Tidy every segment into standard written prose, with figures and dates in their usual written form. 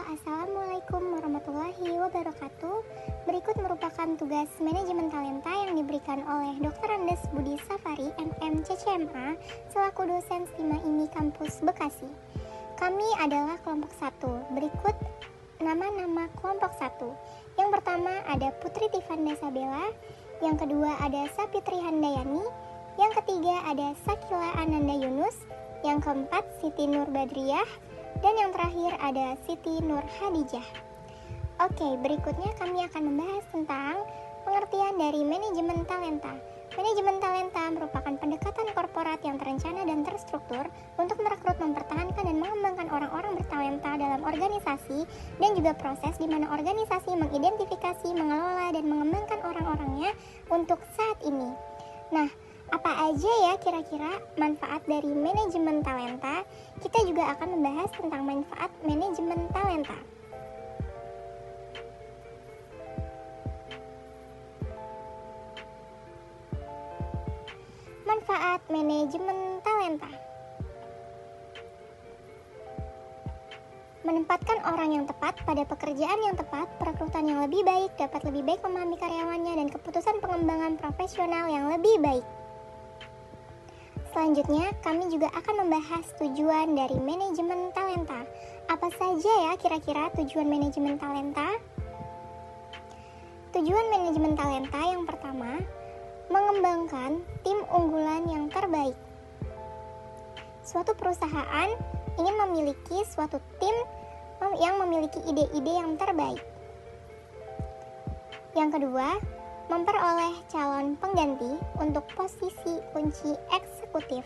Assalamualaikum warahmatullahi wabarakatuh. Berikut merupakan tugas manajemen talenta yang diberikan oleh Dr. Andes Budi Safari, MM CCMA, selaku dosen STIMA IMI Kampus Bekasi. Kami adalah kelompok 1. Berikut nama-nama kelompok 1. Yang pertama ada Putri Tifanda Sabela, yang kedua ada Sapitri Handayani, yang ketiga ada Sakila Ananda Yunus, yang keempat Siti Nur Badriah, dan yang terakhir ada Siti Nur Hadijah. Oke, berikutnya kami akan membahas tentang pengertian dari manajemen talenta. Manajemen talenta merupakan pendekatan korporat yang terencana dan terstruktur untuk merekrut, mempertahankan, dan mengembangkan orang-orang bertalenta dalam organisasi, dan juga proses di mana organisasi mengidentifikasi, mengelola, dan mengembangkan orang-orangnya untuk saat ini. Nah, apa aja ya kira-kira manfaat dari manajemen talenta? Kita juga akan membahas tentang manfaat manajemen talenta. Manfaat manajemen talenta: menempatkan orang yang tepat pada pekerjaan yang tepat, perekrutan yang lebih baik, dapat lebih baik memahami karyawannya, dan keputusan pengembangan profesional yang lebih baik. Selanjutnya, kami juga akan membahas tujuan dari manajemen talenta. Apa saja ya kira-kira tujuan manajemen talenta? Tujuan manajemen talenta yang pertama, mengembangkan tim unggulan yang terbaik. Suatu perusahaan ingin memiliki suatu tim yang memiliki ide-ide yang terbaik. Yang kedua, memperoleh calon pengganti untuk posisi kunci eksekutif.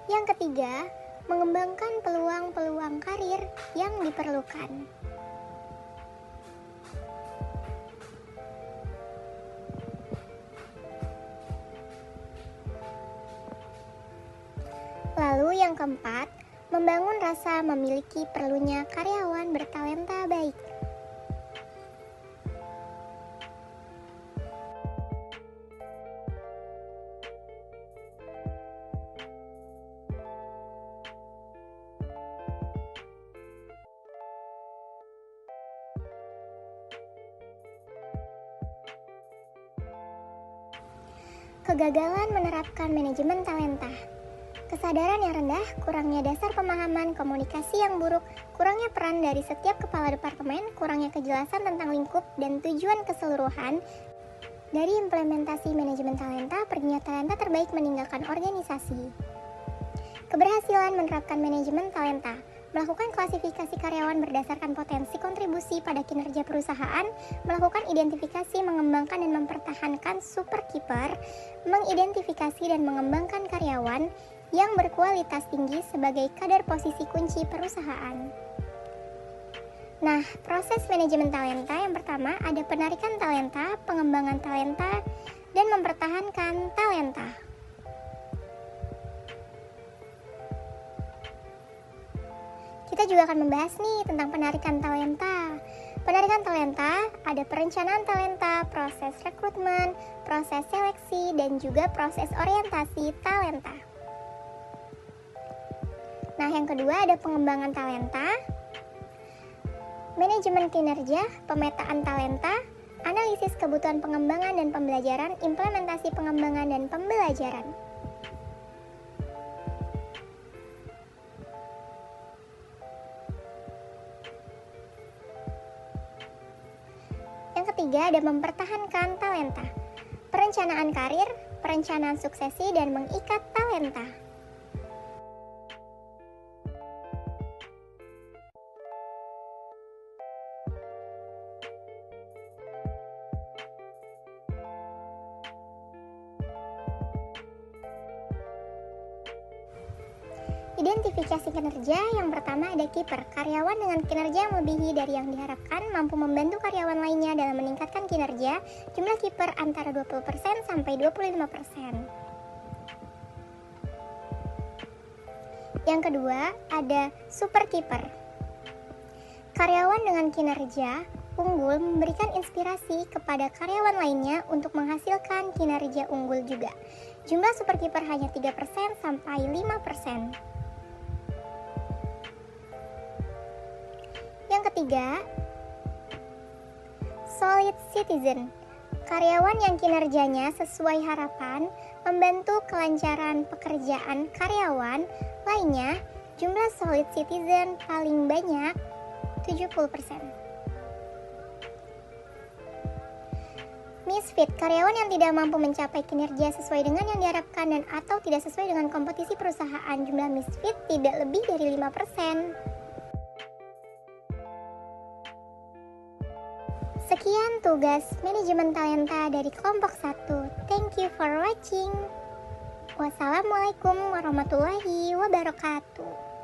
Yang ketiga, mengembangkan peluang-peluang karir yang diperlukan. Lalu yang keempat, membangun rasa memiliki perlunya karyawan bertalenta baik. Kegagalan menerapkan manajemen talenta: kesadaran yang rendah, kurangnya dasar pemahaman, komunikasi yang buruk, kurangnya peran dari setiap kepala departemen, kurangnya kejelasan tentang lingkup dan tujuan keseluruhan dari implementasi manajemen talenta, perginya talenta terbaik meninggalkan organisasi. Keberhasilan menerapkan manajemen talenta: melakukan klasifikasi karyawan berdasarkan potensi kontribusi pada kinerja perusahaan, melakukan identifikasi, mengembangkan dan mempertahankan super keeper, mengidentifikasi dan mengembangkan karyawan yang berkualitas tinggi sebagai kader posisi kunci perusahaan. Nah, proses manajemen talenta yang pertama ada penarikan talenta, pengembangan talenta, dan mempertahankan talenta. Kita juga akan membahas nih tentang penarikan talenta. Penarikan talenta ada perencanaan talenta, proses rekrutmen, proses seleksi, dan juga proses orientasi talenta. Nah, yang kedua ada pengembangan talenta, manajemen kinerja, pemetaan talenta, analisis kebutuhan pengembangan dan pembelajaran, implementasi pengembangan dan pembelajaran. Yang ketiga ada mempertahankan talenta, perencanaan karir, perencanaan suksesi, dan mengikat talenta. Identifikasi kinerja yang pertama ada kiper, karyawan dengan kinerja yang melebihi dari yang diharapkan, mampu membantu karyawan lainnya dalam meningkatkan kinerja, jumlah kiper antara 20% sampai 25%. Yang kedua ada super kiper, karyawan dengan kinerja unggul memberikan inspirasi kepada karyawan lainnya untuk menghasilkan kinerja unggul juga. Jumlah superkeeper hanya 3% sampai 5%. Yang ketiga, solid citizen. Karyawan yang kinerjanya sesuai harapan, membantu kelancaran pekerjaan karyawan lainnya. Jumlah solid citizen paling banyak 70%. Misfit, karyawan yang tidak mampu mencapai kinerja sesuai dengan yang diharapkan dan atau tidak sesuai dengan kompetisi perusahaan. Jumlah misfit tidak lebih dari 5%. Sekian tugas manajemen talenta dari kelompok 1. Thank you for watching. Wassalamualaikum warahmatullahi wabarakatuh.